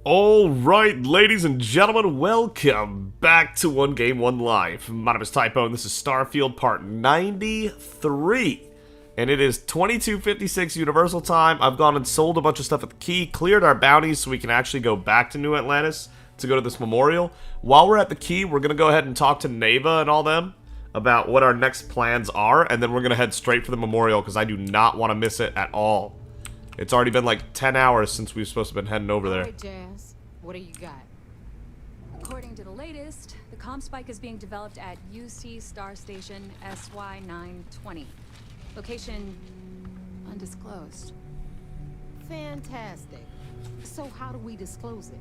Alright, ladies and gentlemen, welcome back to 1Game1Life. My name is Typo, and this is Starfield Part 93. And it is 22:56 Universal Time. I've gone and sold a bunch of stuff at the key, cleared our bounties so we can actually go back to New Atlantis to go to this memorial. While we're at the key, we're going to go ahead and talk to Neva and all them about what our next plans are, and then we're going to head straight for the memorial because I do not want to miss it at all. It's already been like 10 hours since we were supposed to have been heading over there. All right, Jazz. What do you got? According to the latest, the comm spike is being developed at UC Star Station SY920. Location undisclosed. Fantastic. So how do we disclose it?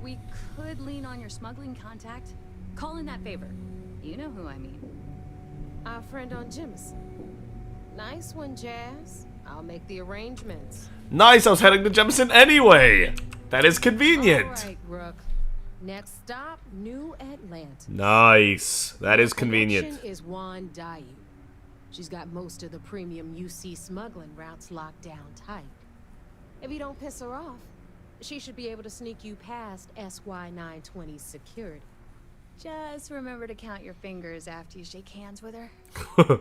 We could lean on your smuggling contact. Call in that favor. You know who I mean. Our friend on Jemison. Nice one, Jazz. I'll make the arrangements. Nice, I was heading to Jemison anyway. That is convenient. All right, Rook. Next stop, New Atlanta. Nice. That is convenient. Connection is Juan Dayu. She's got most of the premium UC smuggling routes locked down tight. If you don't piss her off, she should be able to sneak you past SY920's security. Just remember to count your fingers after you shake hands with her.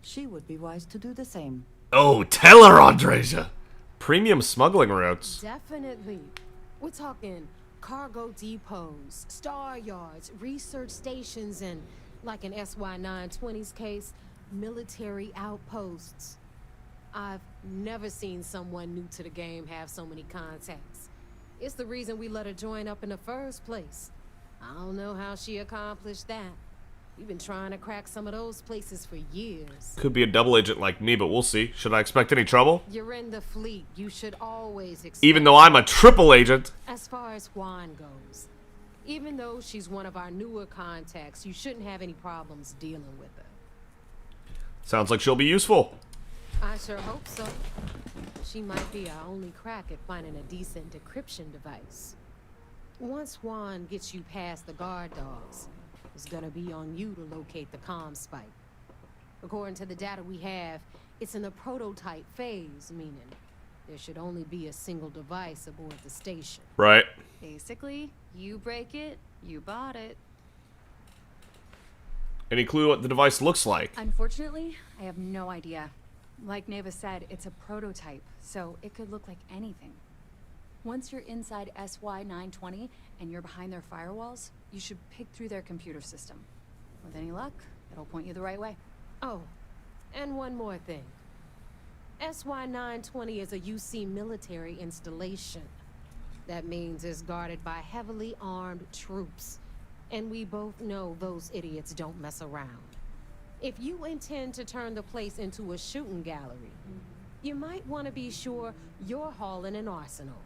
She would be wise to do the same. Oh, tell her, Andreja. Premium smuggling routes. Definitely. We're talking cargo depots, star yards, research stations, and, like in SY920's case, military outposts. I've never seen someone new to the game have so many contacts. It's the reason we let her join up in the first place. I don't know how she accomplished that. We've been trying to crack some of those places for years. Could be a double agent like me, but we'll see. Should I expect any trouble? You're in the fleet. You should always expect... Even though I'm a triple agent. As far as Juan goes, even though she's one of our newer contacts, you shouldn't have any problems dealing with her. Sounds like she'll be useful. I sure hope so. She might be our only crack at finding a decent decryption device. Once Juan gets you past the guard dogs, it's gonna be on you to locate the comm spike. According to the data we have, it's in the prototype phase, meaning there should only be a single device aboard the station. Right. Basically, you break it, you bought it. Any clue what the device looks like? Unfortunately, I have no idea. Like Neva said, it's a prototype, so it could look like anything. Once you're inside SY920 and you're behind their firewalls, you should pick through their computer system. With any luck, it'll point you the right way. Oh, and one more thing. SY920 is a UC military installation. That means it's guarded by heavily armed troops. And we both know those idiots don't mess around. If you intend to turn the place into a shooting gallery, you might want to be sure you're hauling an arsenal.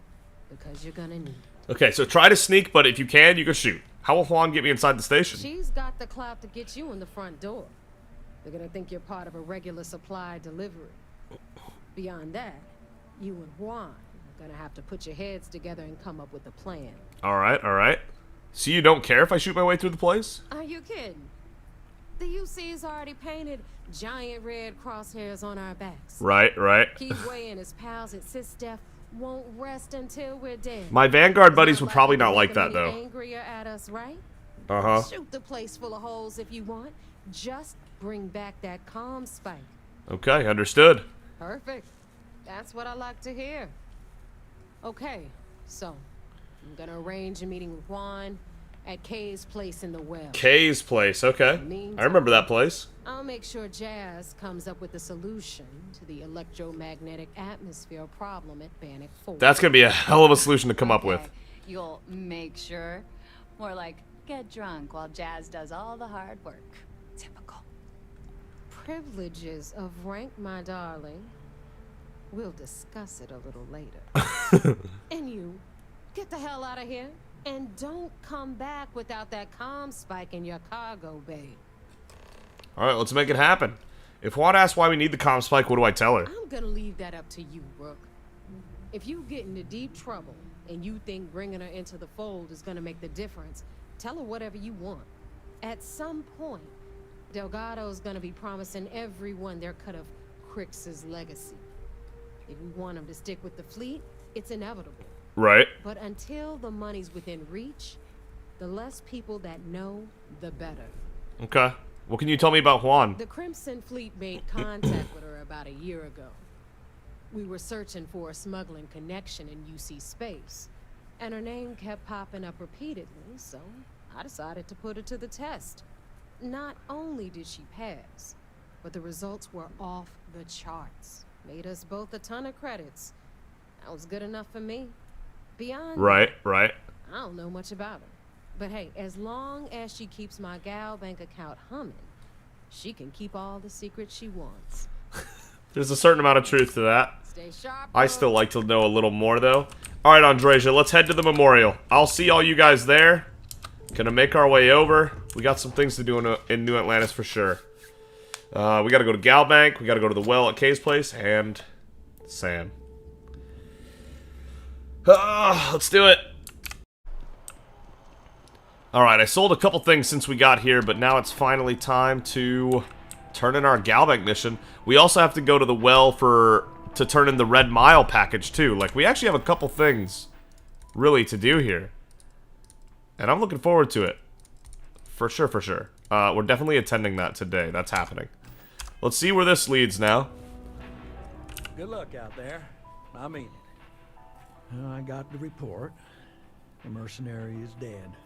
Because you're gonna need it. Okay, so try to sneak, but if you can shoot. How will Juan get me inside the station? She's got the clout to get you in the front door. They're gonna think you're part of a regular supply delivery. Beyond that, you and Juan are gonna have to put your heads together and come up with a plan. Alright, alright. So you don't care if I shoot my way through the place? Are you kidding? The UC's already painted giant red crosshairs on our backs. Right, right. Keyway and his pals at SysDef won't rest until we're dead. My Vanguard buddies would probably not like that, though. Angrier at us, right? Uh-huh. Shoot the place full of holes if you want. Just bring back that comm spike. Okay, understood. Perfect. That's what I like to hear. Okay, so I'm gonna arrange a meeting with Juan at Kay's place in the well. Kay's place, okay. I remember that place. I'll make sure Jazz comes up with a solution to the electromagnetic atmosphere problem at Bannock 4. That's gonna be a hell of a solution to come up with. Okay, you'll make sure. More like, get drunk while Jazz does all the hard work. Typical. Privileges of rank, my darling. We'll discuss it a little later. And you, get the hell out of here. And don't come back without that comm spike in your cargo bay. Alright, let's make it happen. If Juan asks why we need the comm spike, what do I tell her? I'm gonna leave that up to you, Brooke. If you get into deep trouble and you think bringing her into the fold is gonna make the difference, tell her whatever you want. At some point, Delgado's gonna be promising everyone their cut of Crix's legacy. If we want him to stick with the fleet, it's inevitable. Right. But until the money's within reach, the less people that know, the better. Okay. What can you tell me about Juan? The Crimson Fleet made contact with her about a year ago. We were searching for a smuggling connection in UC space, and her name kept popping up repeatedly, so I decided to put her to the test. Not only did she pass, but the results were off the charts. Made us both a ton of credits. That was good enough for me. Beyond Right, that, right. I don't know much about her. But hey, as long as she keeps my gal bank account humming, she can keep all the secrets she wants. There's a certain amount of truth to that. Stay sharp. I still like to know a little more, though. Alright, Andreja, let's head to the memorial. I'll see all you guys there. Gonna make our way over. We got some things to do in New Atlantis for sure. We gotta go to Galbank, we gotta go to the well at Kay's place, and Sam. Let's do it. Alright, I sold a couple things since we got here, but now it's finally time to turn in our Galbank mission. We also have to go to the well to turn in the Red Mile package, too. Like, we actually have a couple things, really, to do here. And I'm looking forward to it. For sure, for sure. We're definitely attending that today. That's happening. Let's see where this leads now. Good luck out there. I mean it. Well, I got the report. The mercenary is dead.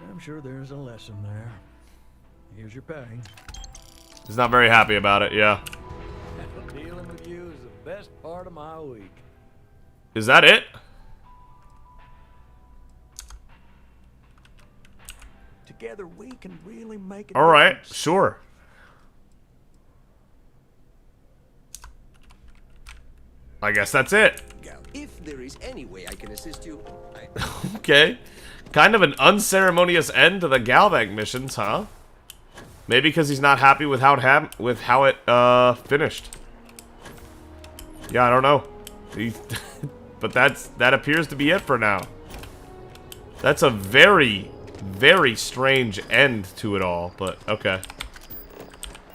I'm sure there's a lesson there. Here's your pay. He's not very happy about it, yeah. Dealing with you is the best part of my week. Is that it? Together we can really make it. Alright, sure. I guess that's it. If there is any way I can assist you, Okay. Kind of an unceremonious end to the Galbank missions, huh? Maybe because he's not happy with how it finished. Yeah, I don't know. But that appears to be it for now. That's a very, very strange end to it all, but okay.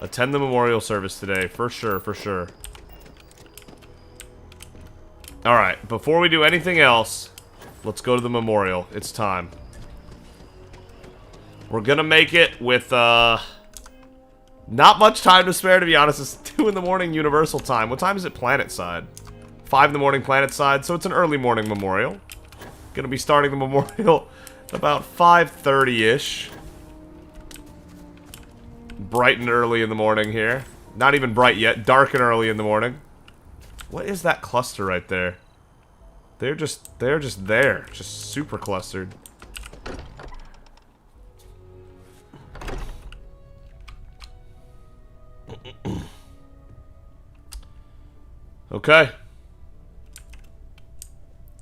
Attend the memorial service today, for sure, for sure. Alright, before we do anything else, let's go to the memorial. It's time. We're gonna make it with, not much time to spare, to be honest. It's 2 in the morning Universal time. What time is it planet side? 5 in the morning planet side, so it's an early morning memorial. Gonna be starting the memorial about 5:30-ish. Bright and early in the morning here. Not even bright yet, dark and early in the morning. What is that cluster right there? They're just there. Just super clustered. Okay.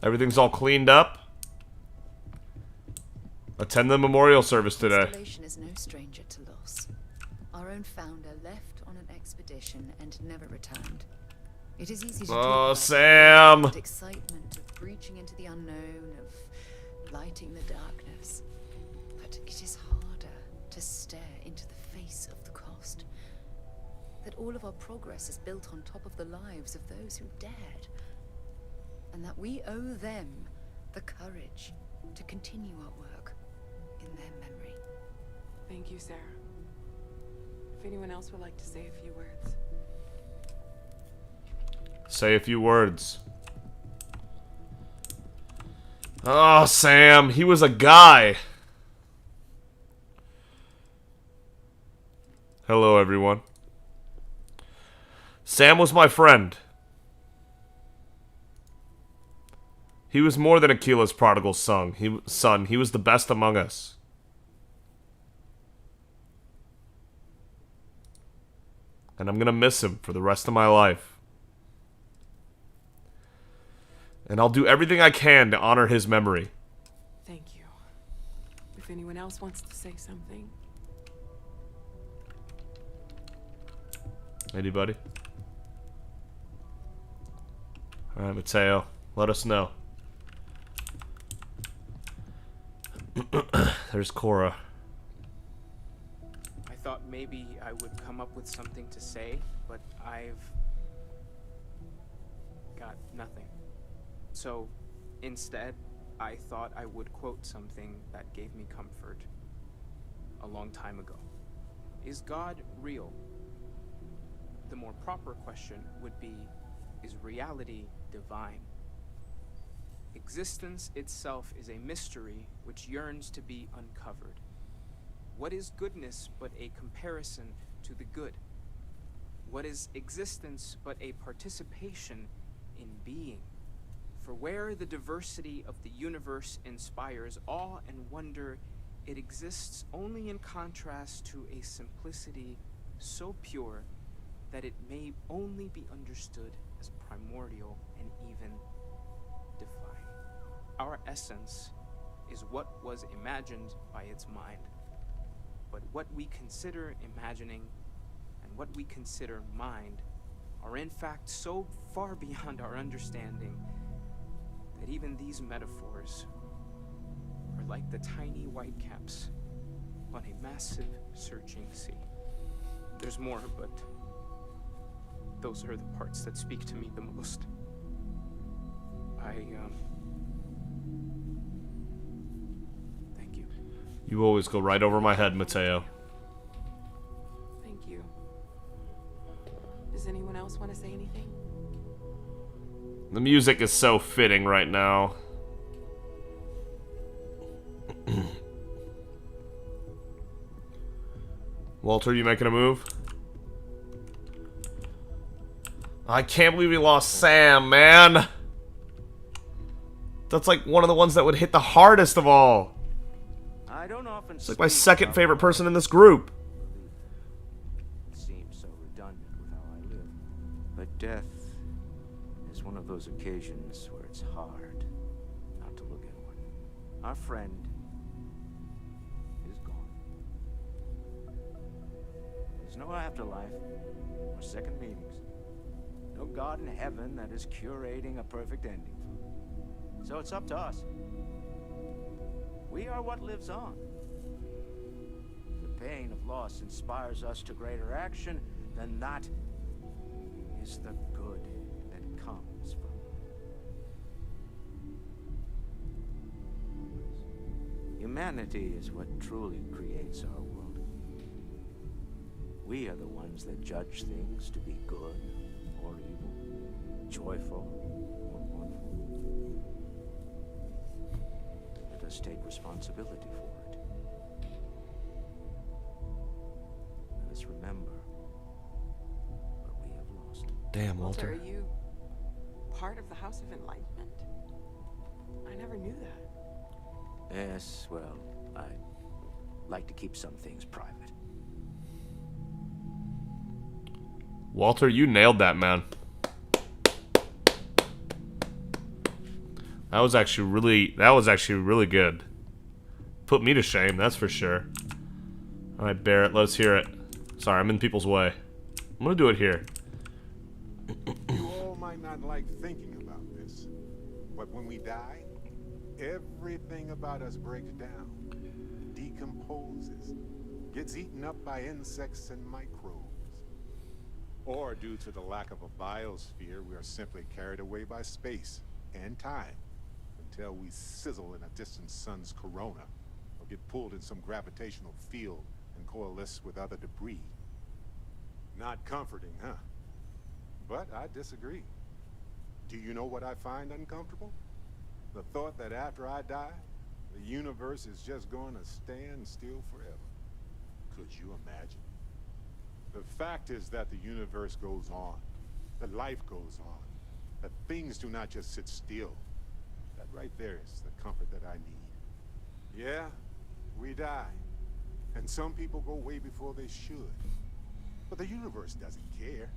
Everything's all cleaned up. Attend the memorial service today. Installation is no stranger to loss. Our own founder left on an expedition and never returned. It is easy to talk about Sam. the excitement of breaching into the unknown, of lighting the darkness. But it is harder to stare into the face of the cost. That all of our progress is built on top of the lives of those who dared. And that we owe them the courage to continue our work in their memory. Thank you, Sarah. If anyone else would like to say a few words. Say a few words. Oh, Sam, he was a guy. Hello, everyone. Sam was my friend. He was more than Aquila's prodigal son. He was the best among us. And I'm gonna miss him for the rest of my life. And I'll do everything I can to honor his memory. Thank you. If anyone else wants to say something. Anybody? Alright, Mateo. Let us know. There's Cora. I thought maybe I would come up with something to say, but I've got nothing. So, instead, I thought I would quote something that gave me comfort a long time ago. Is God real? The more proper question would be, is reality divine? Existence itself is a mystery which yearns to be uncovered. What is goodness but a comparison to the good? What is existence but a participation in being? For where the diversity of the universe inspires awe and wonder, it exists only in contrast to a simplicity so pure that it may only be understood as primordial and even divine. Our essence is what was imagined by its mind. But what we consider imagining and what we consider mind are in fact so far beyond our understanding that even these metaphors are like the tiny white caps on a massive searching sea. There's more, but those are the parts that speak to me the most. Thank you. You always go right over my head, Mateo. Thank you. Does anyone else want to say anything? The music is so fitting right now. Walter, you making a move? I can't believe we lost Sam, man. That's like one of the ones that would hit the hardest of all. I don't often It's like my second favorite person in this group. It seems so redundant with how I live. But death is one of those occasions where it's hard not to look at one. Our friend is gone. There's no afterlife or second meetings. No God in heaven that is curating a perfect ending for me. So it's up to us. We are what lives on. The pain of loss inspires us to greater action, then that is the good that comes from it. Humanity is what truly creates our world. We are the ones that judge things to be good or evil, joyful or mournful. Let us take responsibility for it. Let us remember what we have lost. Damn, Walter, Walter. are you part of the House of Enlightenment? I never knew that. Yes, well, I like to keep some things private. Walter, you nailed that, man. That was actually really good. Put me to shame, that's for sure. Alright, Barrett, let's hear it. Sorry, I'm in people's way. I'm gonna do it here. You all might not like thinking about this, but when we die, everything about us breaks down, decomposes, gets eaten up by insects and microbes. Or due to the lack of a biosphere, we are simply carried away by space and time until we sizzle in a distant sun's corona or get pulled in some gravitational field and coalesce with other debris. Not comforting, huh? But I disagree. Do you know what I find uncomfortable? The thought that after I die, the universe is just going to stand still forever. Could you imagine? The fact is that the universe goes on, that life goes on, that things do not just sit still. That right there is the comfort that I need. Yeah, we die, and some people go way before they should. But the universe doesn't care,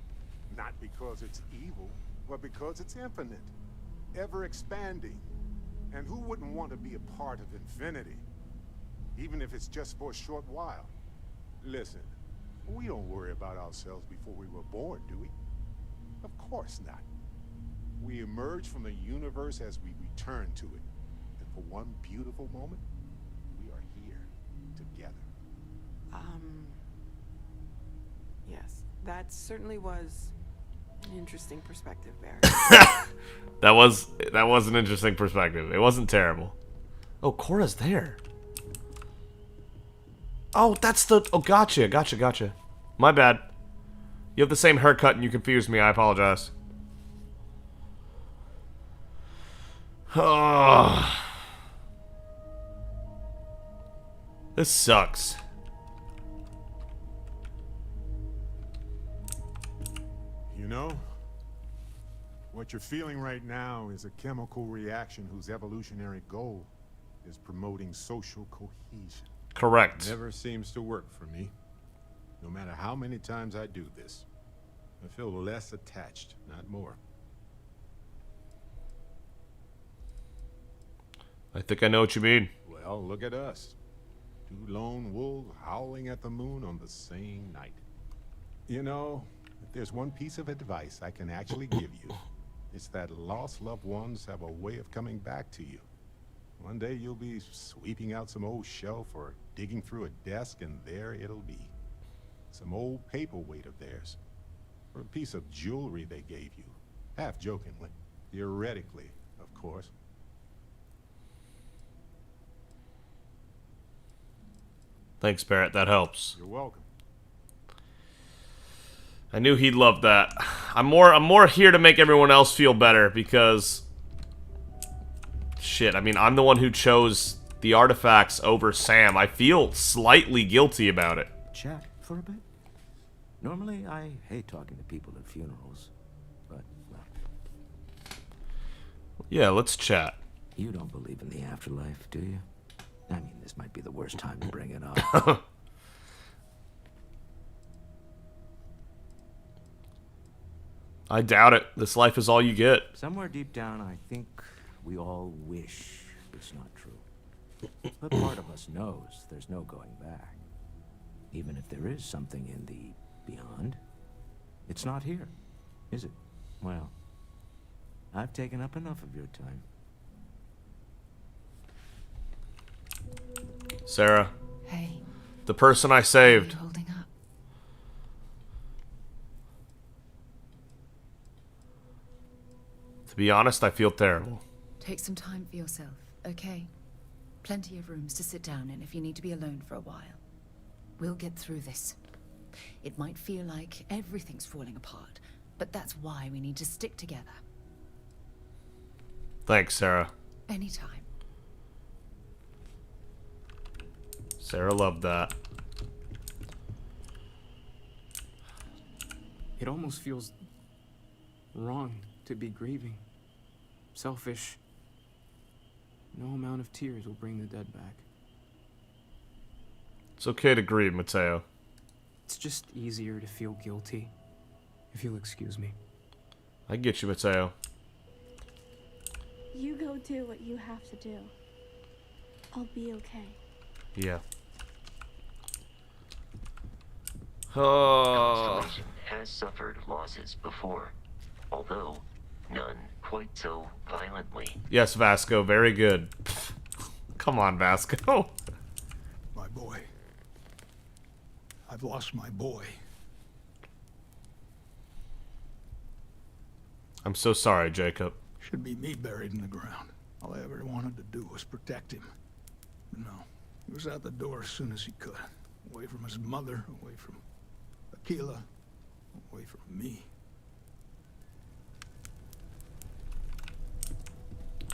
not because it's evil, but because it's infinite, ever expanding. And who wouldn't want to be a part of infinity, even if it's just for a short while? Listen. We don't worry about ourselves before we were born, do we? Of course not. We emerge from the universe as we return to it. And for one beautiful moment, we are here together. Yes, that certainly was An interesting perspective, Bear. That was an interesting perspective. It wasn't terrible. Oh, Cora's there. Oh, that's the... Oh, gotcha. My bad. You have the same haircut and you confused me. I apologize. Oh. This sucks. You know, what you're feeling right now is a chemical reaction whose evolutionary goal is promoting social cohesion. Correct. Never seems to work for me. No matter how many times I do this, I feel less attached, not more. I think I know what you mean. Well, look at us. Two lone wolves howling at the moon on the same night. You know, if there's one piece of advice I can actually give you, it's that lost loved ones have a way of coming back to you. One day you'll be sweeping out some old shelf or digging through a desk, and there it'll be. Some old paperweight of theirs. Or a piece of jewelry they gave you. Half jokingly. Theoretically, of course. Thanks, Barrett. That helps. You're welcome. I knew he'd love that. I'm more here to make everyone else feel better because... Shit, I mean, I'm the one who chose the artifacts over Sam. I feel slightly guilty about it. Chat for a bit? Normally, I hate talking to people at funerals, but, well... Yeah, let's chat. You don't believe in the afterlife, do you? I mean, this might be the worst time to bring it up. I doubt it. This life is all you get. Somewhere deep down, I think we all wish it's not true. But part of us knows there's no going back. Even if there is something in the beyond, it's not here, is it? Well, I've taken up enough of your time. Sarah. Hey. The person I saved. How are you holding up? To be honest, I feel terrible. Take some time for yourself, okay? Plenty of rooms to sit down in if you need to be alone for a while. We'll get through this. It might feel like everything's falling apart, but that's why we need to stick together. Thanks, Sarah. Anytime. Sarah loved that. It almost feels wrong to be grieving. Selfish. No amount of tears will bring the dead back. It's okay to grieve, Mateo. It's just easier to feel guilty, if you'll excuse me. I get you, Mateo. You go do what you have to do. I'll be okay. Yeah. Constellation has suffered losses before, although none quite so violently. Yes, Vasco, very good. Come on, Vasco. My boy. I've lost my boy. I'm so sorry, Jacob. Should be me buried in the ground. All I ever wanted to do was protect him. But no, he was out the door as soon as he could. Away from his mother, away from Aquila, away from me.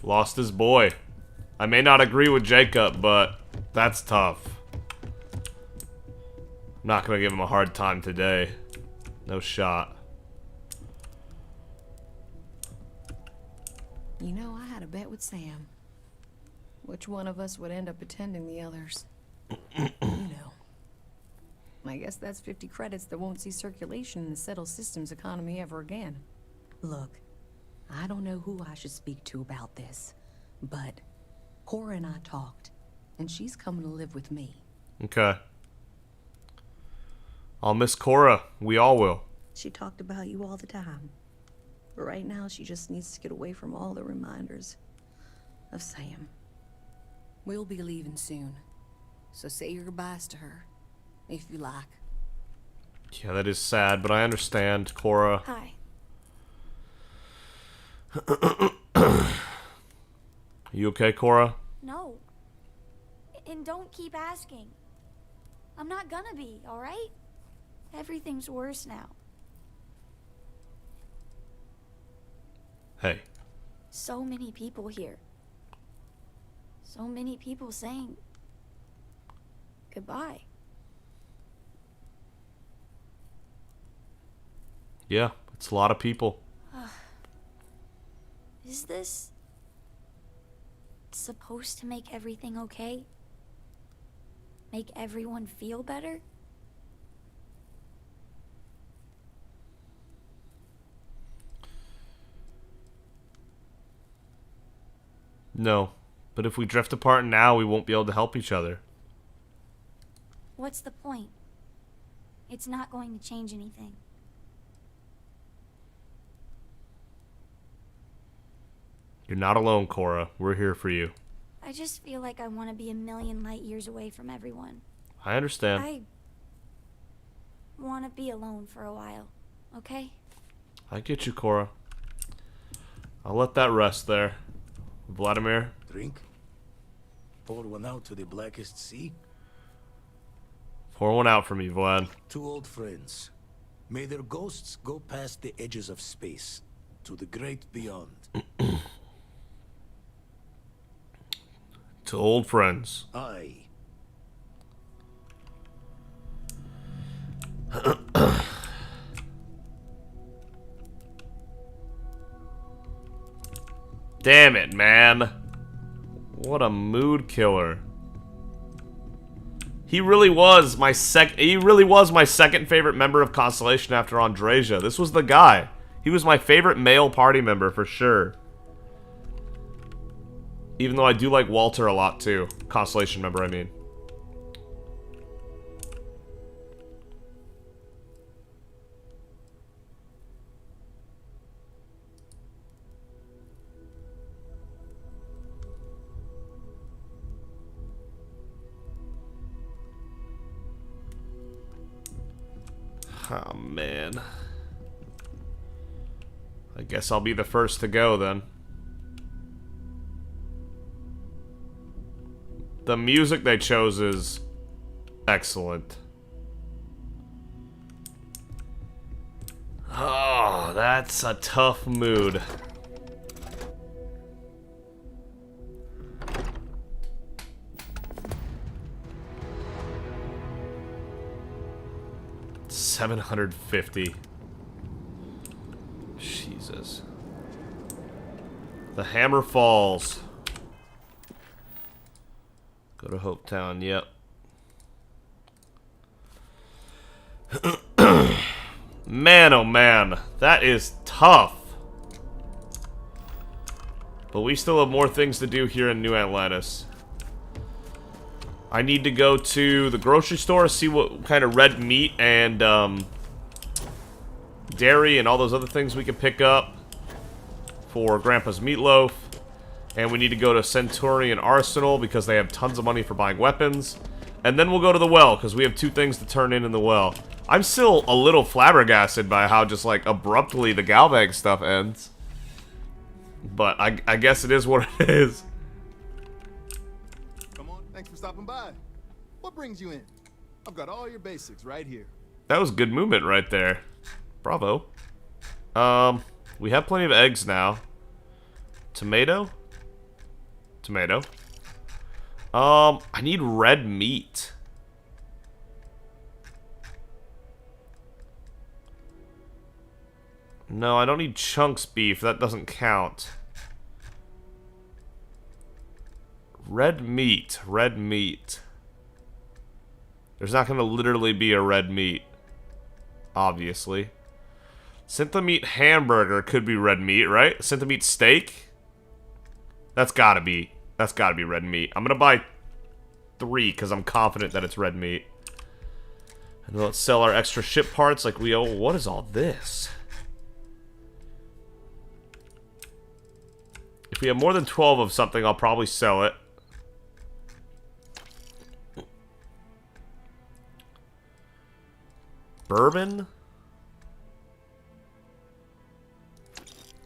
Lost his boy. I may not agree with Jacob, but that's tough. I'm not gonna give him a hard time today. No shot. You know, I had a bet with Sam. Which one of us would end up attending the others? You know. I guess that's 50 credits that won't see circulation in the settled systems economy ever again. Look, I don't know who I should speak to about this, but Cora and I talked, and she's coming to live with me. Okay. I'll miss Cora. We all will. She talked about you all the time. But right now, she just needs to get away from all the reminders of Sam. We'll be leaving soon, so say your goodbyes to her, if you like. Yeah, that is sad, but I understand, Cora. Hi. You okay, Cora? No. And don't keep asking. I'm not gonna be, alright? Everything's worse now. Hey. So many people here. So many people saying goodbye. Yeah, it's a lot of people. Is this supposed to make everything okay? Make everyone feel better? No. But if we drift apart now, we won't be able to help each other. What's the point? It's not going to change anything. You're not alone, Cora. We're here for you. I just feel like I want to be a million light years away from everyone. I understand. I want to be alone for a while, okay? I get you, Cora. I'll let that rest there. Vladimir? Drink? Pour one out to the blackest sea? Pour one out for me, Vlad. Two old friends. May their ghosts go past the edges of space, to the great beyond. To old friends. Aye. Damn it, man. What a mood killer. He really was my second favorite member of Constellation after Andreja. This was the guy. He was my favorite male party member for sure. Even though I do like Walter a lot too. Constellation member, I mean. Oh, man. I guess I'll be the first to go, then. The music they chose is excellent. Oh, that's a tough mood. $750. Jesus. The hammer falls. Go to Hopetown, yep. Man, oh man. That is tough. But we still have more things to do here in New Atlantis. I need to go to the grocery store, see what kind of red meat and dairy and all those other things we can pick up for Grandpa's meatloaf. And we need to go to Centurion Arsenal because they have tons of money for buying weapons. And then we'll go to the well because we have 2 things to turn in the well. I'm still a little flabbergasted by how just like abruptly the Galbag stuff ends. But I guess it is what it is. Come on, thanks for stopping by. What brings you in? I've got all your basics right here. That was good movement right there. Bravo. We have plenty of eggs now. Tomato? Tomato. I need red meat. No, I don't need chunks beef. That doesn't count. Red meat. Red meat. There's not going to literally be a red meat. Obviously. Synthomeat hamburger could be red meat, right? Synthomeat steak? That's gotta be red meat. I'm gonna buy 3 because I'm confident that it's red meat. And let's sell our extra ship parts like we owe. What is all this? If we have more than 12 of something, I'll probably sell it. Bourbon?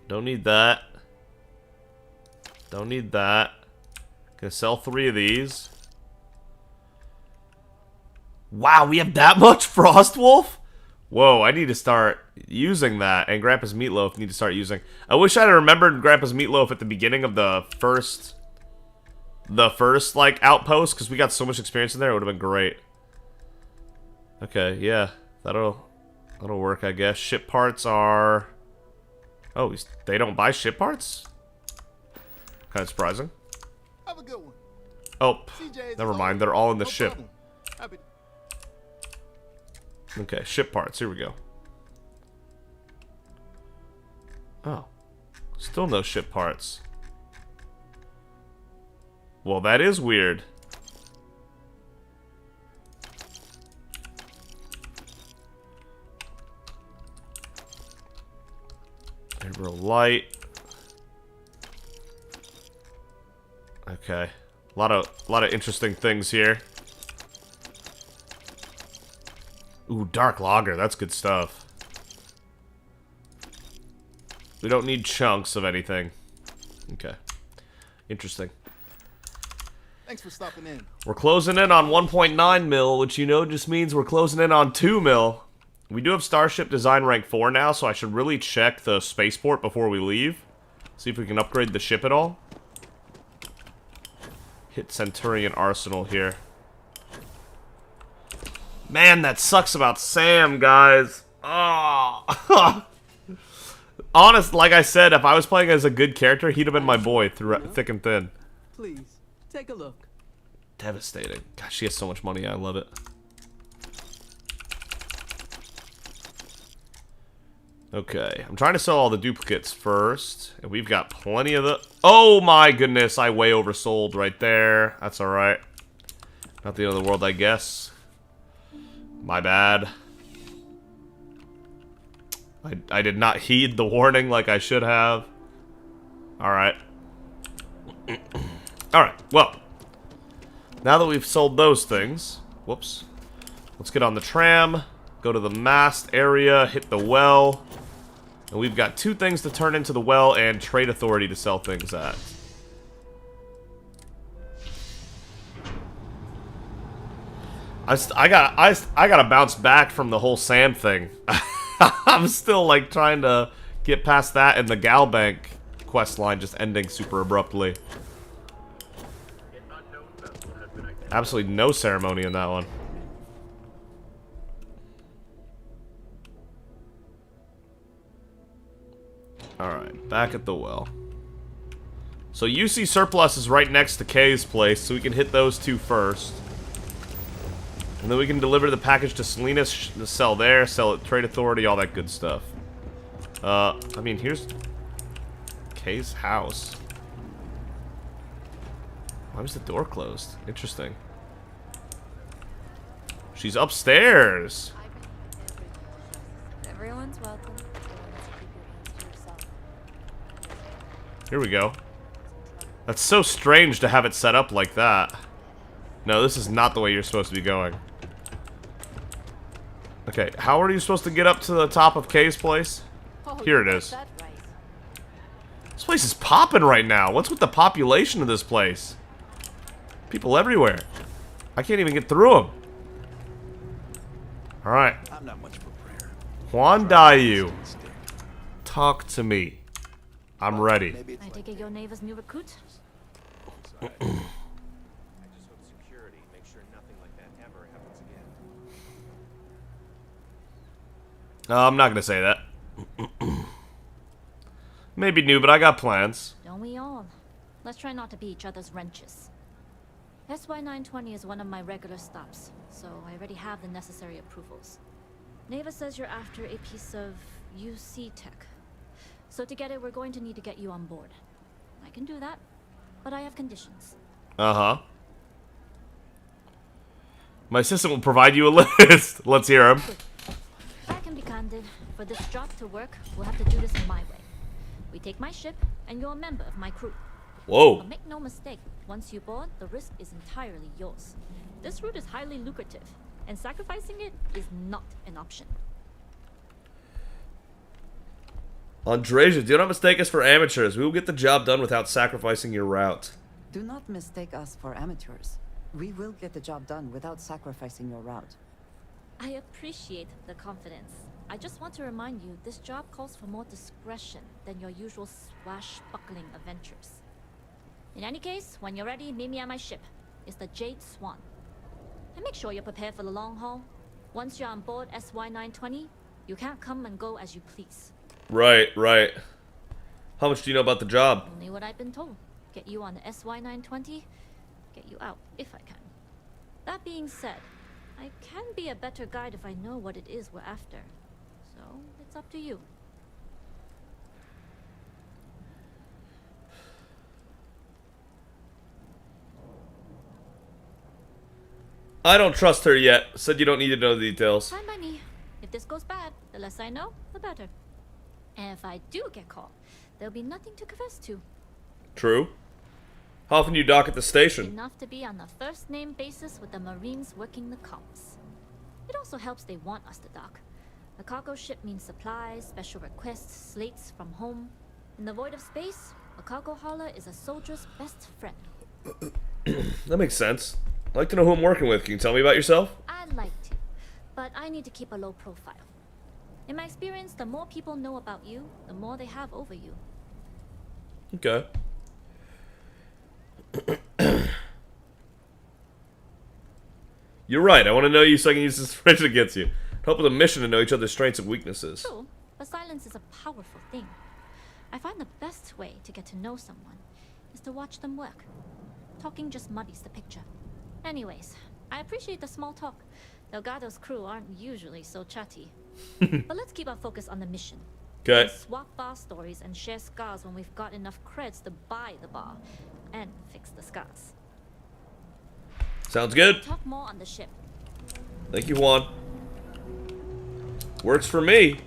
Don't need that. Don't need that. Gonna sell 3 of these. Wow, we have that much Frostwolf? Whoa, I need to start using that. And Grandpa's Meatloaf need to start using. I wish I'd remembered Grandpa's Meatloaf at the beginning of the first like outpost, because we got so much experience in there. It would have been great. Okay, yeah, that'll work, I guess. Ship parts are. Oh, they don't buy ship parts? Kind of surprising. Have a good one. Oh, CJ's never is mind. over. They're all in the No ship. problem. Happy- Okay, ship parts. Here we go. Oh, still no ship parts. Well, that is weird. Real light. Okay, a lot of interesting things here. Ooh, dark lager. That's good stuff. We don't need chunks of anything. Okay, interesting. Thanks for stopping in. We're closing in on 1.9 mil, which just means we're closing in on 2 mil. We do have Starship Design rank 4 now, so I should really check the spaceport before we leave. See if we can upgrade the ship at all. Hit Centurion Arsenal here. Man, that sucks about Sam, guys. Oh. Honest, like I said, if I was playing as a good character, he'd have been my boy through thick and thin. Please, take a look. Devastating. Gosh, she has so much money. I love it. Okay, I'm trying to sell all the duplicates first. And we've got plenty of the... Oh my goodness, I way oversold right there. That's alright. Not the end of the world, I guess. My bad. I did not heed the warning like I should have. Alright. Alright, well. Now that we've sold those things... Whoops. Let's get on the tram. Go to the mast area. Hit the well. And we've got 2 things to turn into the well and trade authority to sell things at. I gotta bounce back from the whole Sam thing. I'm still like trying to get past that and the Galbank quest line just ending super abruptly. Absolutely no ceremony in that one. Alright, back at the well. So UC Surplus is right next to Kay's place, so we can hit those 2 first. And then we can deliver the package to Salinas, sell there, sell at Trade Authority, all that good stuff. I mean, here's Kay's house. Why was the door closed? Interesting. She's upstairs. Everyone's welcome. Here we go. That's so strange to have it set up like that. No, this is not the way you're supposed to be going. Okay, how are you supposed to get up to the top of Kay's place? Here it is. This place is popping right now. What's with the population of this place? People everywhere. I can't even get through them. Alright. I'm not much of a prayer. Juan Dayu. Talk to me. I'm ready. I take it your neighbor's new recruit? I'm not gonna say that. Maybe new, but I got plans. Don't we all? Let's try not to be each other's wrenches. SY920 is one of my regular stops, so I already have the necessary approvals. Neva says you're after a piece of UC tech. So to get it, we're going to need to get you on board. I can do that, but I have conditions. Uh-huh. My assistant will provide you a list. Let's hear him. I can be candid. For this job to work, we'll have to do this my way. We take my ship, and you're a member of my crew. Whoa. But make no mistake, once you board, the risk is entirely yours. This route is highly lucrative, and sacrificing it is not an option. Andreja, do not mistake us for amateurs. We will get the job done without sacrificing your route. Do not mistake us for amateurs. We will get the job done without sacrificing your route. I appreciate the confidence. I just want to remind you, this job calls for more discretion than your usual swashbuckling adventures. In any case, when you're ready, meet me at my ship. It's the Jade Swan. And make sure you're prepared for the long haul. Once you're on board SY-920, you can't come and go as you please. Right, right. How much do you know about the job? Only what I've been told. Get you on the SY-920, get you out, if I can. That being said, I can be a better guide if I know what it is we're after. So, it's up to you. I don't trust her yet. Said you don't need to know the details. Fine by me. If this goes bad, the less I know, the better. And if I do get caught, there'll be nothing to confess to. True. How often do you dock at the station? Enough to be on the first name basis with the Marines working the comms. It also helps they want us to dock. A cargo ship means supplies, special requests, slates from home. In the void of space, a cargo hauler is a soldier's best friend. That makes sense. I'd like to know who I'm working with. Can you tell me about yourself? I'd like to, but I need to keep a low profile. In my experience, the more people know about you, the more they have over you. Okay. You're right. I want to know you so I can use this information against you. Help with a mission to know each other's strengths and weaknesses. True, but silence is a powerful thing. I find the best way to get to know someone is to watch them work. Talking just muddies the picture. Anyways, I appreciate the small talk. Delgado's crew aren't usually so chatty. But let's keep our focus on the mission. Okay. We'll swap bar stories and share scars when we've got enough creds to buy the bar and fix the scars. Sounds good. We'll talk more on the ship. Thank you, Juan. Works for me.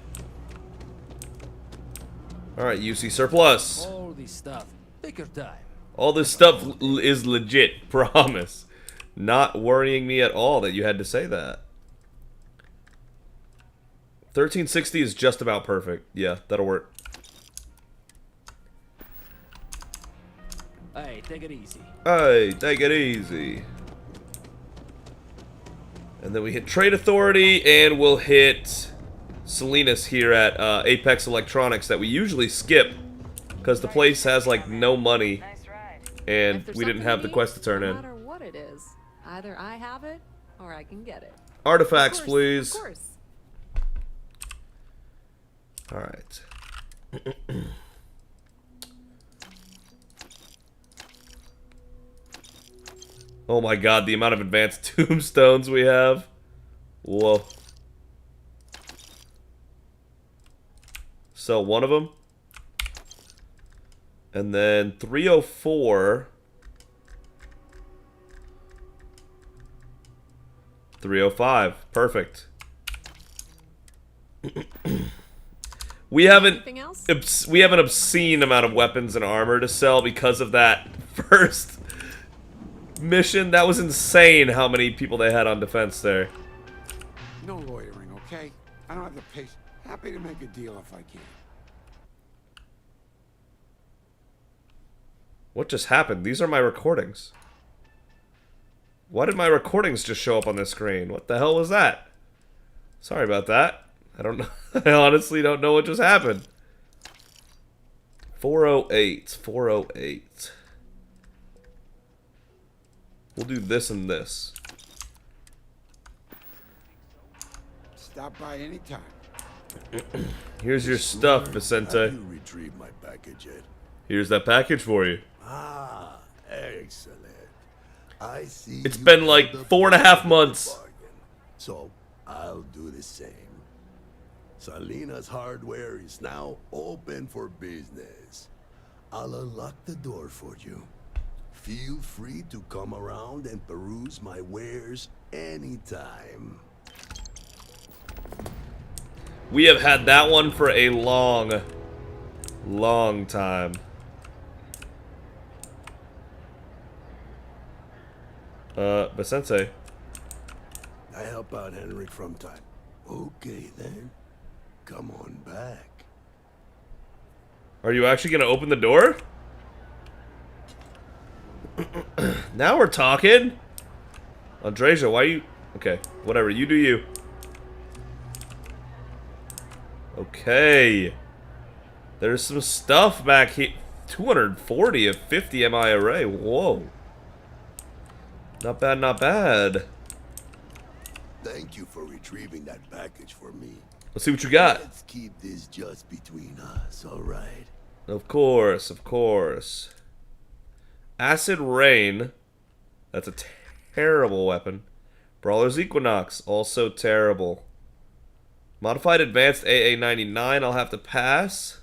Alright, UC surplus. All this stuff. Take your time. All this stuff is legit, promise. Not worrying me at all that you had to say that. 1360 is just about perfect. Yeah, that'll work. Hey, take it easy. Hey, take it easy. And then we hit Trade Authority, and we'll hit Salinas here at Apex Electronics that we usually skip because the place has like no money, and we didn't have the quest to turn in. No matter what it is, either I have it or I can get it. Artifacts, Of course, please. Of course. All right. Oh my god, the amount of advanced tombstones we have. Whoa. Sell one of them. And then 304. 305. Perfect. We have an obscene amount of weapons and armor to sell because of that first mission. That was insane how many people they had on defense there. No loitering, okay? I don't have the patience. Happy to make a deal if I can. What just happened? These are my recordings. Why did my recordings just show up on the screen? What the hell was that? Sorry about that. I don't know. I honestly don't know what just happened. 408. 408. We'll do this and this. Stop by anytime. Here's your stuff, Vicente. Have you retrieved my package yet? Here's that package for you. Ah, excellent. I see. It's been like 4.5 months. So, I'll do the same. Salina's Hardware is now open for business. I'll unlock the door for you. Feel free to come around and peruse my wares anytime. We have had that one for a long time. Vicente. I help out Henrik from time. Okay then. Come on back. Are you actually gonna open the door? Now we're talking. Andreja, why you... Okay, whatever. You do you. Okay. There's some stuff back here. 240 of 50 MI array. Whoa. Not bad, not bad. Thank you for retrieving that package for me. Let's see what you got. Let's keep this just between us, alright? Of course, of course. Acid Rain. That's a terrible weapon. Brawler's Equinox. Also terrible. Modified Advanced AA-99. I'll have to pass.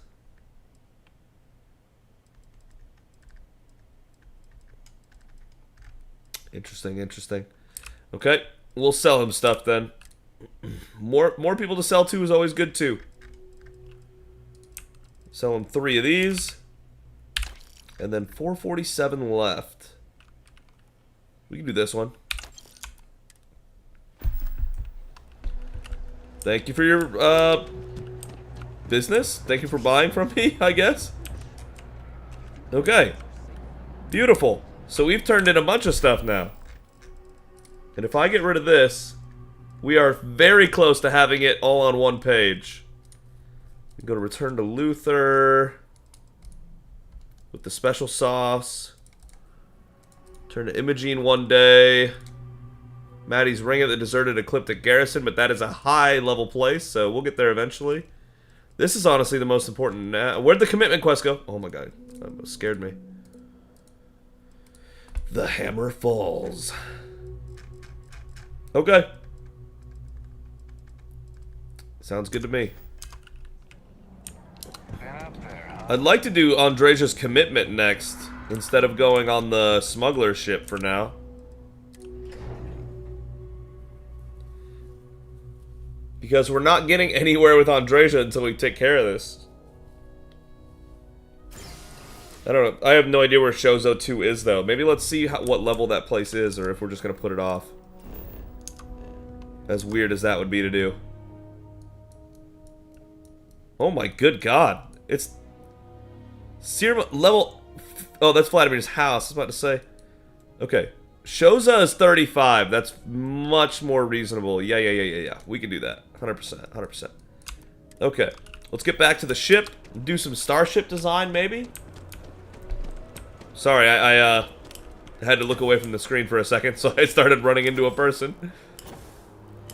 Interesting, interesting. Okay, we'll sell him stuff then. More people to sell to is always good too. Sell him 3 of these. And then 447 left. We can do this one. Thank you for your business. Thank you for buying from me, I guess. Okay. Beautiful. So we've turned in a bunch of stuff now. And if I get rid of this, we are very close to having it all on one page. Go to Return to Luther. With the special sauce. Turn to Imogene one day. Maddie's Ring at the deserted Ecliptic Garrison, but that is a high level place, so we'll get there eventually. This is honestly the most important now. Where'd the commitment quest go? Oh my god, that scared me. The Hammer Falls. Okay. Sounds good to me. I'd like to do Andreja's commitment next, instead of going on the smuggler ship for now. Because we're not getting anywhere with Andreja until we take care of this. I don't know. I have no idea where Shozo 2 is, though. Maybe let's see what level that place is, or if we're just going to put it off. As weird as that would be to do. Oh my good god. It's... Serum level... Oh, that's Vladimir's house. I was about to say. Okay. Shoza is 35. That's much more reasonable. Yeah. We can do that. 100%. 100%. Okay. Let's get back to the ship. Do some starship design, maybe? Sorry, I had to look away from the screen for a second, so I started running into a person.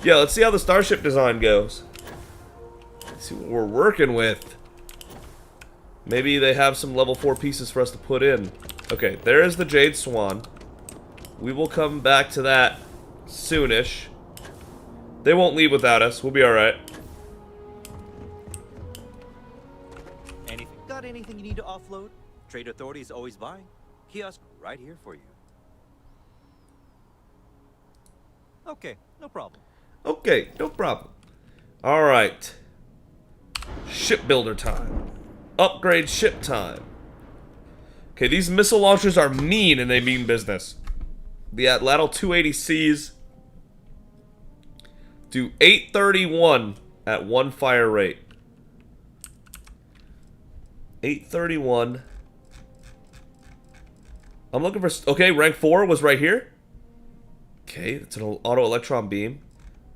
Yeah, let's see how the starship design goes. Let's see what we're working with. Maybe they have some level 4 pieces for us to put in. Okay, there is the Jade Swan. We will come back to that soonish. They won't leave without us. We'll be alright. Got anything you need to offload? Trade Authority is always buying. Kiosk right here for you. Okay, no problem. Okay, no problem. Alright. Shipbuilder time. Upgrade ship time. Okay, these missile launchers are mean and they mean business. The Atlatl 280Cs do 831 at 1 fire rate. 831. I'm looking for... Okay, rank 4 was right here. Okay, it's an auto electron beam.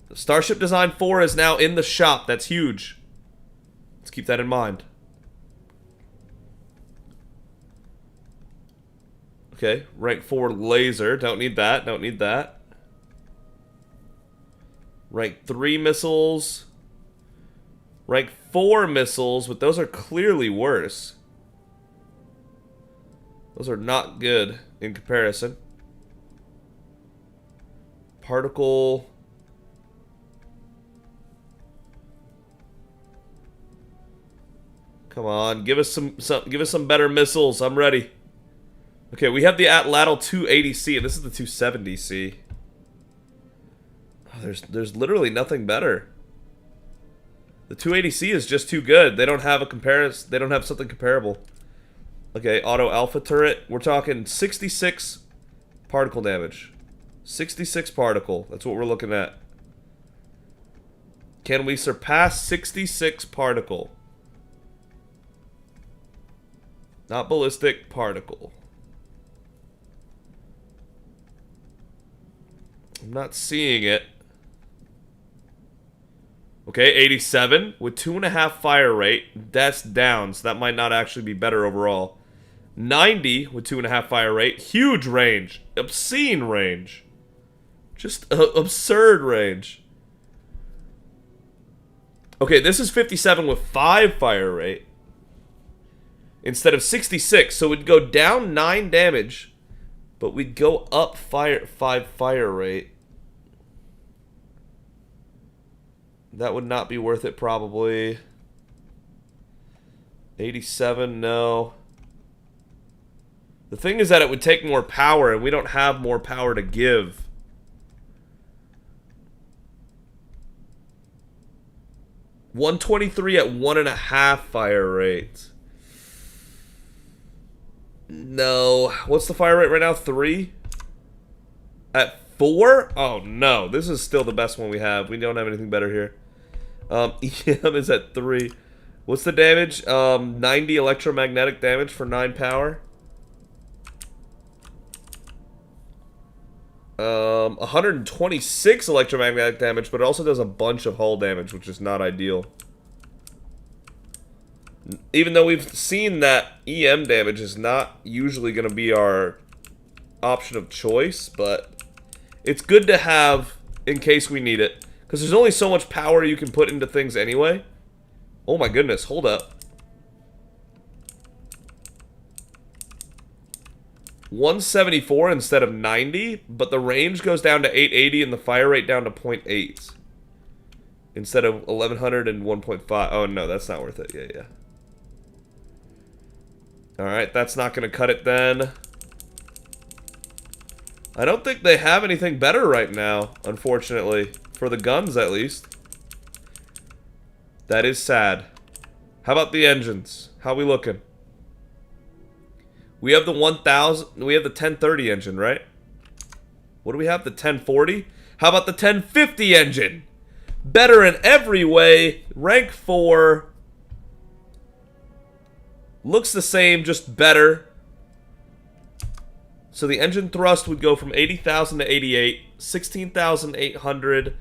The Starship Design 4 is now in the shop. That's huge. Let's keep that in mind. Okay, rank 4 laser. Don't need that. Don't need that. Rank 3 missiles. Rank 4 missiles, but those are clearly worse. Those are not good in comparison. Particle. Come on, give us some better missiles. I'm ready. Okay, we have the Atlatl 280C, and this is the 270C. Oh, there's literally nothing better. The 280C is just too good. They don't have a comparison. They don't have something comparable. Okay, auto alpha turret. We're talking 66 particle damage. 66 particle. That's what we're looking at. Can we surpass 66 particle? Not ballistic, particle. I'm not seeing it. Okay, 87 with 2.5 fire rate. That's down, so that might not actually be better overall. 90 with 2.5 fire rate. Huge range. Obscene range. Just absurd range. Okay, this is 57 with 5 fire rate. Instead of 66, so we'd go down 9 damage, but we'd go up 5 fire rate. That would not be worth it, probably. 87, no. The thing is that it would take more power, and we don't have more power to give. $123 at 1.5 fire rate. No. What's the fire rate right now? 3? At 4? Oh, no. This is still the best one we have. We don't have anything better here. EM is at 3. What's the damage? 90 electromagnetic damage for 9 power. 126 electromagnetic damage, but it also does a bunch of hull damage, which is not ideal. Even though we've seen that EM damage is not usually going to be our option of choice, but it's good to have in case we need it. Because there's only so much power you can put into things anyway. Oh my goodness, hold up. 174 instead of 90, but the range goes down to 880 and the fire rate down to 0.8. Instead of 1100 and 1.5. Oh no, that's not worth it. Yeah. Alright, that's not going to cut it then. I don't think they have anything better right now, unfortunately. For the guns, at least. That is sad. How about the engines? How we looking? We have the 1000... We have the 1030 engine, right? What do we have? The 1040? How about the 1050 engine? Better in every way. Rank 4... Looks the same, just better. So the engine thrust would go from 80,000 to 88, 16,800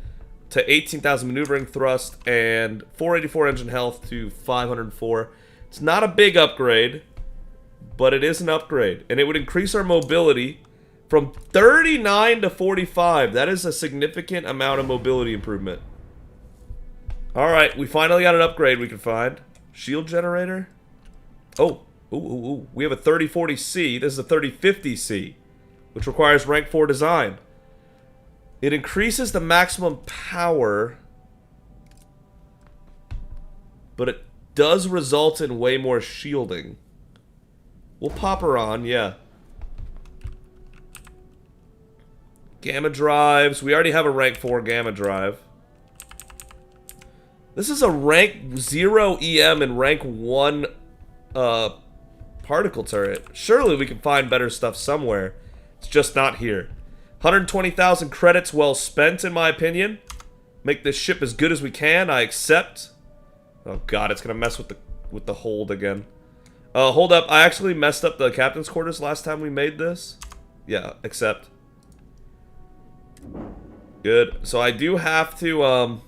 to 18,000 maneuvering thrust, and 484 engine health to 504. It's not a big upgrade, but it is an upgrade. And it would increase our mobility from 39 to 45. That is a significant amount of mobility improvement. Alright, we finally got an upgrade we can find. Shield generator? Oh, we have a 3040C. This is a 3050C, which requires rank 4 design. It increases the maximum power, but it does result in way more shielding. We'll pop her on, yeah. Gamma drives. We already have a rank 4 gamma drive. This is a rank 0 EM and rank 1 particle turret. Surely we can find better stuff somewhere. It's just not here. 120,000 credits well spent, in my opinion. Make this ship as good as we can. I accept. Oh god, it's gonna mess with the hold again. Hold up. I actually messed up the captain's quarters last time we made this. Yeah, accept. Good. So I do have to go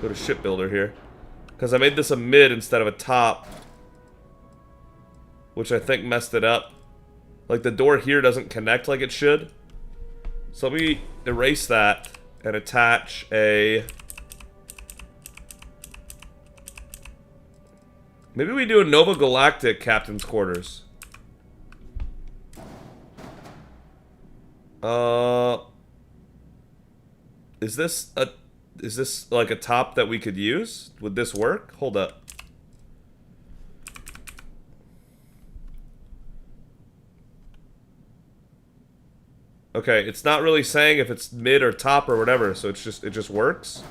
to shipbuilder here, because I made this a mid instead of a top, which I think messed it up. Like, the door here doesn't connect like it should. So let me erase that and attach a... Maybe we do a Nova Galactic captain's quarters. Is this like a top that we could use? Would this work? Hold up. Okay, it's not really saying if it's mid or top or whatever, so it just works.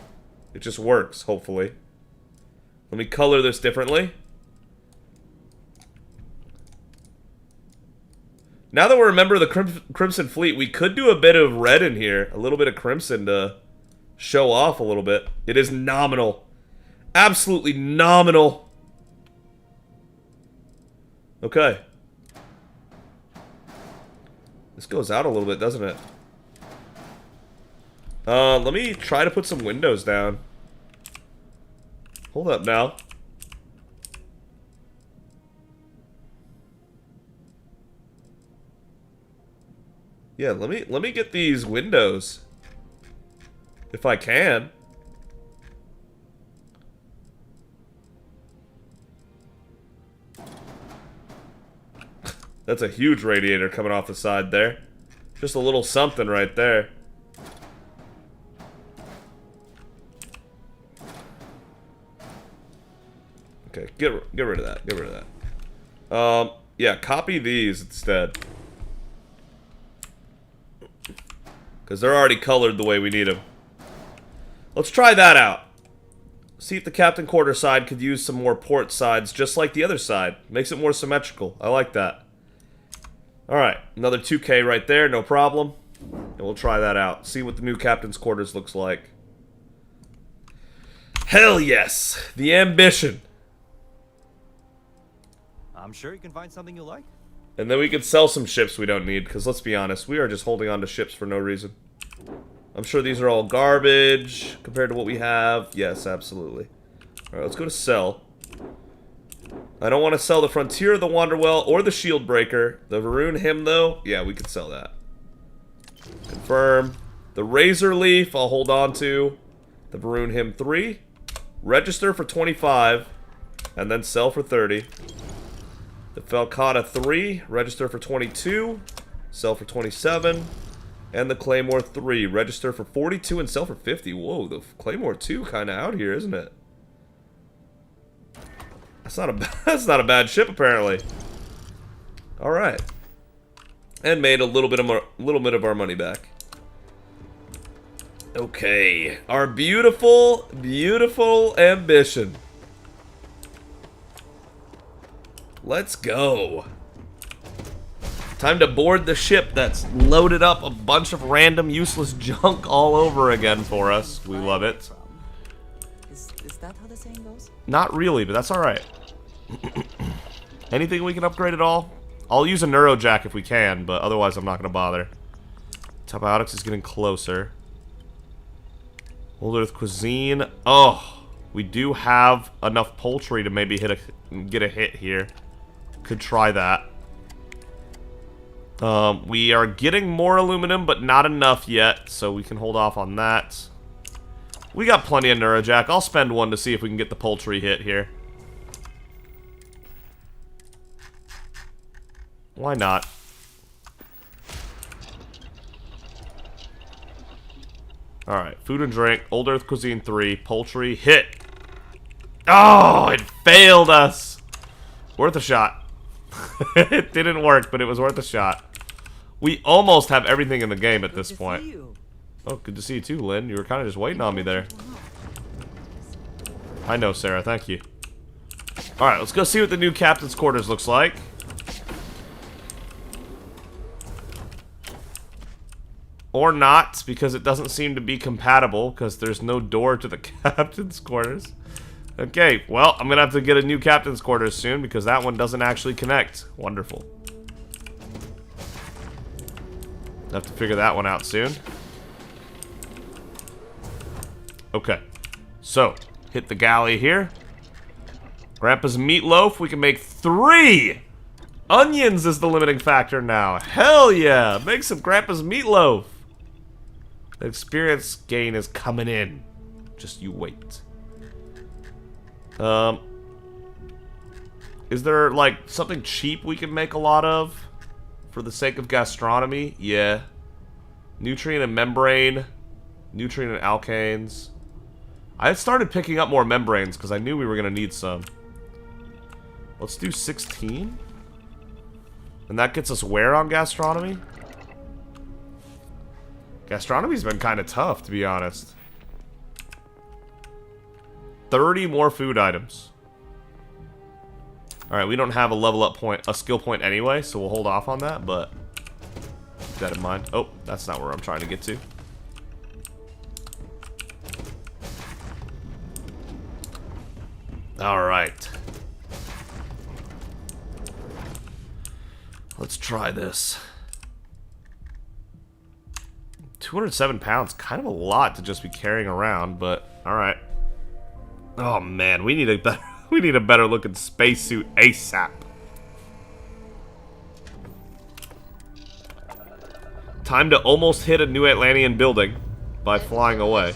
It just works, hopefully. Let me color this differently. Now that we're a member of the Crimson Fleet, we could do a bit of red in here. A little bit of crimson to show off a little bit. It is nominal. Absolutely nominal. Okay. This goes out a little bit, doesn't it? Let me try to put some windows down. Hold up now. Yeah, let me get these windows. If I can. That's a huge radiator coming off the side there. Just a little something right there. Okay, get rid of that. Get rid of that. Yeah, copy these instead. Because they're already colored the way we need them. Let's try that out. See if the captain quarter side could use some more port sides just like the other side. Makes it more symmetrical. I like that. Alright, another 2K right there, no problem. And we'll try that out. See what the new captain's quarters looks like. Hell yes! The ambition. I'm sure you can find something you like. And then we could sell some ships we don't need, because let's be honest, we are just holding on to ships for no reason. I'm sure these are all garbage compared to what we have. Yes, absolutely. Alright, let's go to sell. I don't want to sell the Frontier, the Wanderwell, or the Shield Breaker. The Varun Hymn, though, yeah, we could sell that. Confirm. The Razor Leaf, I'll hold on to. The Varun Hymn 3. Register for 25. And then sell for 30. The Falcata 3. Register for 22. Sell for 27. And the Claymore 3. Register for 42 and sell for 50. Whoa, the Claymore 2 kind of out here, isn't it? That's not a bad ship, apparently. All right, and made a little bit of our money back. Okay, our beautiful, beautiful ambition. Let's go. Time to board the ship that's loaded up a bunch of random, useless junk all over again for us. We love it. Is that how the saying goes? Not really, but that's all right. Anything we can upgrade at all? I'll use a Neurojack if we can, but otherwise I'm not going to bother. Topiotics is getting closer. Old Earth Cuisine. Oh, we do have enough poultry to maybe get a hit here. Could try that. We are getting more aluminum, but not enough yet, so we can hold off on that. We got plenty of Neurojack. I'll spend one to see if we can get the poultry hit here. Why not? Alright, food and drink, Old Earth Cuisine 3, poultry, hit! Oh, it failed us! Worth a shot. It didn't work, but it was worth a shot. We almost have everything in the game at this point. Oh, good to see you too, Lynn. You were kind of just waiting on me there. I know, Sarah. Thank you. Alright, let's go see what the new captain's quarters looks like. Or not, because it doesn't seem to be compatible, because there's no door to the captain's quarters. Okay, well, I'm going to have to get a new captain's quarters soon, because that one doesn't actually connect. Wonderful. I'll have to figure that one out soon. Okay. So, hit the galley here. Grandpa's meatloaf, we can make 3! Onions is the limiting factor now. Hell yeah! Make some Grandpa's meatloaf! The experience gain is coming in. Just you wait. Is there, like, something cheap we can make a lot of? For the sake of gastronomy? Yeah. Nutrient and membrane. Nutrient and alkanes. I started picking up more membranes because I knew we were going to need some. Let's do 16. And that gets us where on gastronomy? Gastronomy's been kind of tough, to be honest. 30 more food items. Alright, we don't have a level up point, a skill point anyway, so we'll hold off on that, but keep that in mind. Oh, that's not where I'm trying to get to. Alright. Let's try this. 207 pounds, kind of a lot to just be carrying around, but alright. Oh man, we need a better looking spacesuit ASAP. Time to almost hit a new Atlantean building by flying away.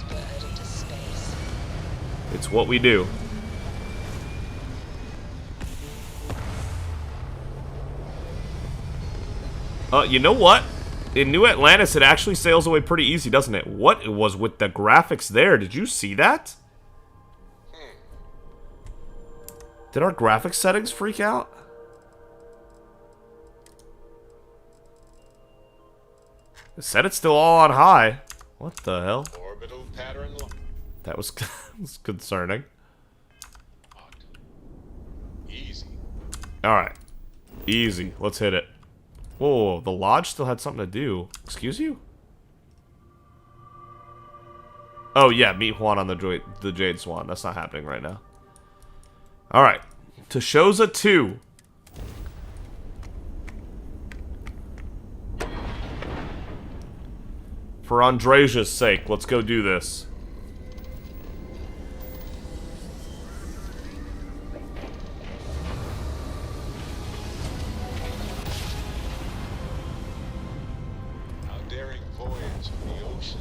It's what we do. You know what? In New Atlantis, it actually sails away pretty easy, doesn't it? What it was with the graphics there? Did you see that? Did our graphics settings freak out? It said it's still all on high. What the hell? Orbital pattern. That was, was concerning. Easy. Alright. Easy. Let's hit it. Whoa, the lodge still had something to do. Excuse you? Oh yeah, meet Juan on the Jade Swan. That's not happening right now. Alright. Toshoza 2. For Andresia's sake, let's go do this.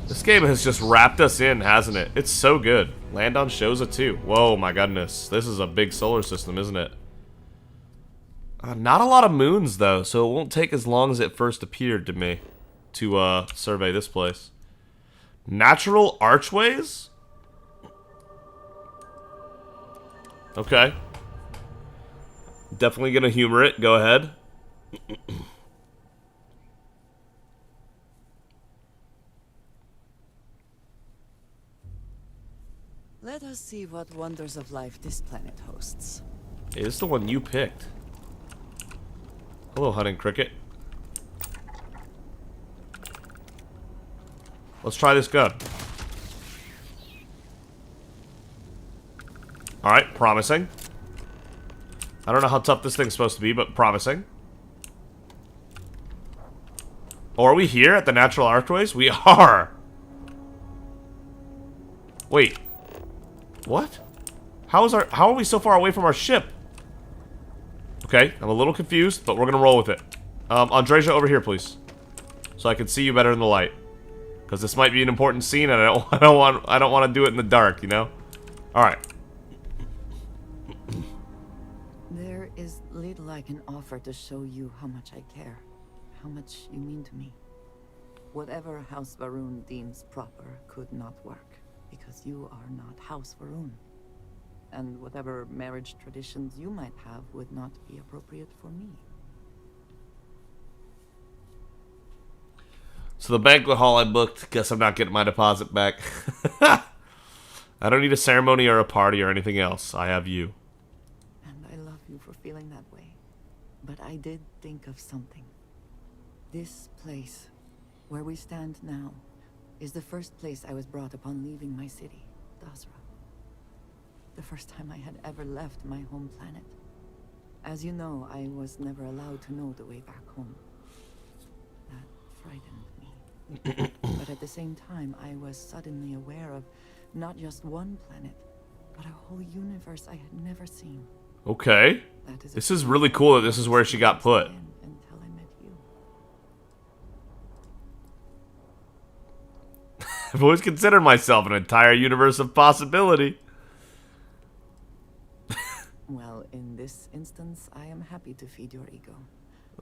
This game has just wrapped us in, hasn't it? It's so good. Land on Shoza 2. Whoa, my goodness. This is a big solar system, isn't it? Not a lot of moons, though, so it won't take as long as it first appeared to me to survey this place. Natural archways? Okay. Definitely gonna humor it. Go ahead. Let us see what wonders of life this planet hosts. Hey, this is the one you picked. Hello, hunting cricket. Let's try this gun. Alright, promising. I don't know how tough this thing's supposed to be, but promising. Oh, are we here at the natural archways? We are! Wait. What? How are we so far away from our ship? Okay, I'm a little confused, but we're gonna roll with it. Andresia, over here, please. So I can see you better in the light. Because this might be an important scene, and I don't want to do it in the dark, you know? Alright. There is little I can offer to show you how much I care. How much you mean to me. Whatever House Varun deems proper could not work. Because you are not House Varun. And whatever marriage traditions you might have would not be appropriate for me. So the banquet hall I booked, guess I'm not getting my deposit back. I don't need a ceremony or a party or anything else. I have you. And I love you for feeling that way. But I did think of something. This place, where we stand now, is the first place I was brought upon leaving my city, Dasra. The first time I had ever left my home planet. As you know, I was never allowed to know the way back home. That frightened me. But at the same time, I was suddenly aware of not just one planet, but a whole universe I had never seen. Okay. This is really cool that this is where she got put. Until I met you. I've always considered myself an entire universe of possibility. Well, in this instance, I am happy to feed your ego.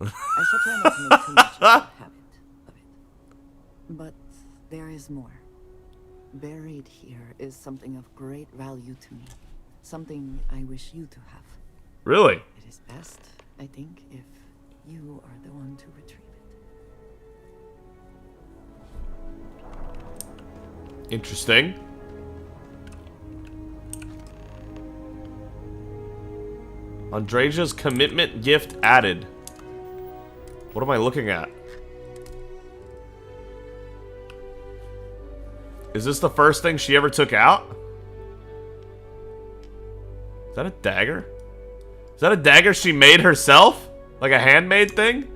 I shall try not to make too much of a habit of it. But there is more. Buried here is something of great value to me. Something I wish you to have. Really? It is best, I think, if you are the one to retrieve it. Interesting. Andresia's commitment gift added. What am I looking at? Is this the first thing she ever took out? Is that a dagger? Is that a dagger she made herself? Like a handmade thing?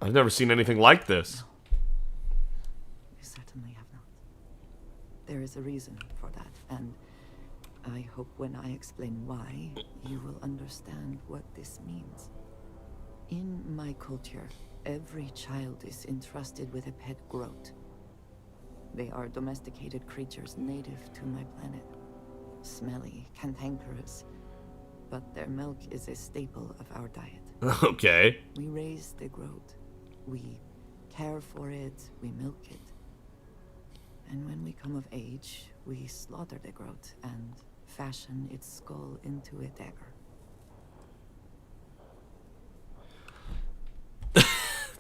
I've never seen anything like this. You certainly have not. There is a reason for that, and I hope when I explain why, you will understand what this means. In my culture, every child is entrusted with a pet groat. They are domesticated creatures native to my planet. Smelly, cantankerous, but their milk is a staple of our diet. Okay. We raise the groat. We care for it, we milk it. And when we come of age, we slaughter the groat and fashion its skull into a dagger.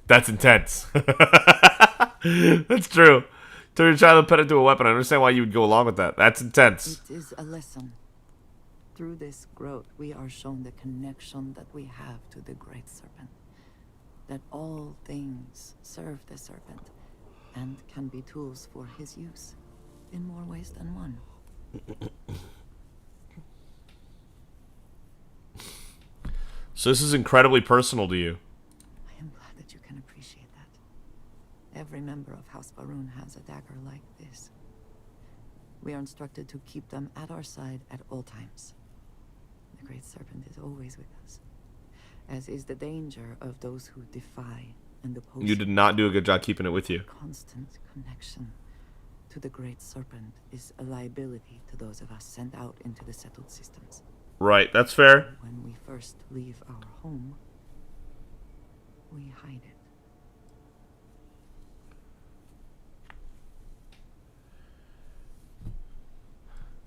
That's intense. That's true. Turn your child and pet into a weapon. I understand why you would go along with that. That's intense. It is a lesson. Through this growth, we are shown the connection that we have to the Great Serpent. That all things serve the Serpent and can be tools for his use in more ways than one. So this is incredibly personal to you. I am glad that you can appreciate that. Every member of House Baroon has a dagger like this. We are instructed to keep them at our side at all times. The Great Serpent is always with us, as is the danger of those who defy and oppose. You did not do a good job keeping it with you. Constant connection to the Great Serpent is a liability to those of us sent out into the settled systems. Right, that's fair. When we first leave our home, we hide it.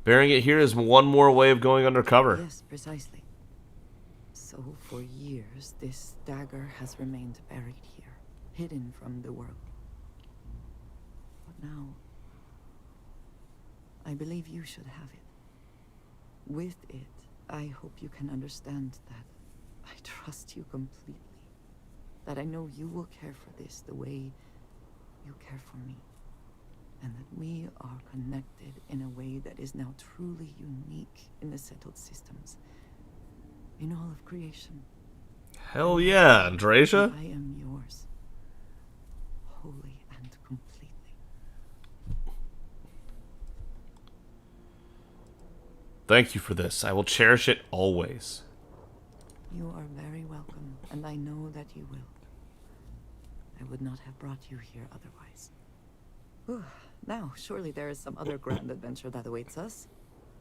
Bearing it here is one more way of going undercover. Yes, precisely. So for years, this dagger has remained buried here, hidden from the world. But now, I believe you should have it. With it, I hope you can understand that I trust you completely. That I know you will care for this the way you care for me. And that we are connected in a way that is now truly unique in the settled systems. In all of creation. Hell yeah, Andreja. I am yours. Wholly and completely. Thank you for this. I will cherish it always. You are very welcome, and I know that you will. I would not have brought you here otherwise. Whew. Now, surely there is some other grand adventure that awaits us.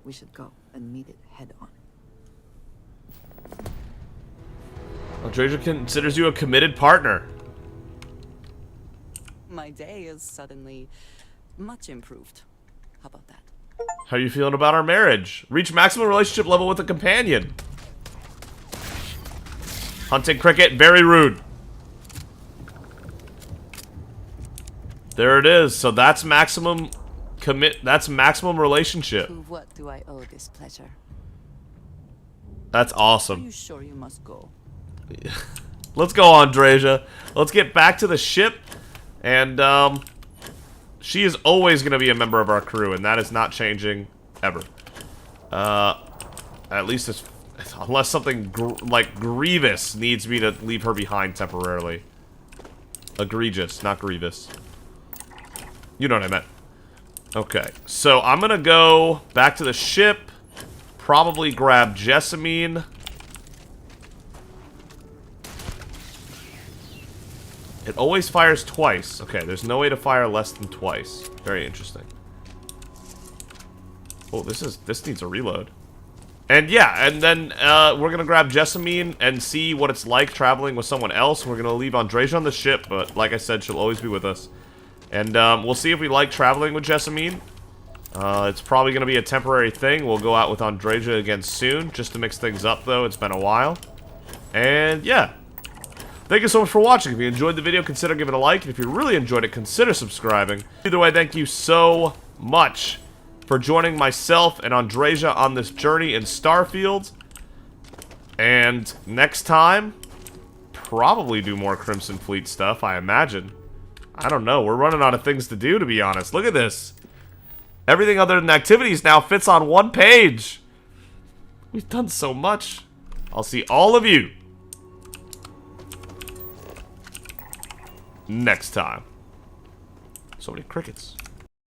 We should go and meet it head on. Andreja considers you a committed partner. My day is suddenly much improved. How about that? How are you feeling about our marriage? Reach maximum relationship level with a companion. Hunting cricket, very rude. There it is. So that's maximum that's maximum relationship. To what do I owe this pleasure? That's awesome. Are you sure you must go? Let's go, Andreja. Let's get back to the ship. And she is always going to be a member of our crew, and that is not changing ever. At least it's, unless something like grievous needs me to leave her behind temporarily. Egregious, not grievous. You know what I meant. Okay, so I'm gonna go back to the ship. Probably grab Jessamine. It always fires twice. Okay, there's no way to fire less than twice. Very interesting. Oh, this needs a reload. And yeah, and then we're gonna grab Jessamine and see what it's like traveling with someone else. We're gonna leave Andreja on the ship, but like I said, she'll always be with us. And we'll see if we like traveling with Jessamine. It's probably gonna be a temporary thing. We'll go out with Andreja again soon, just to mix things up though. It's been a while. And yeah. Thank you so much for watching. If you enjoyed the video, consider giving it a like. And if you really enjoyed it, consider subscribing. Either way, thank you so much for joining myself and Andreja on this journey in Starfield. And next time, probably do more Crimson Fleet stuff, I imagine. I don't know. We're running out of things to do, to be honest. Look at this. Everything other than activities now fits on one page. We've done so much. I'll see all of you next time. So many crickets.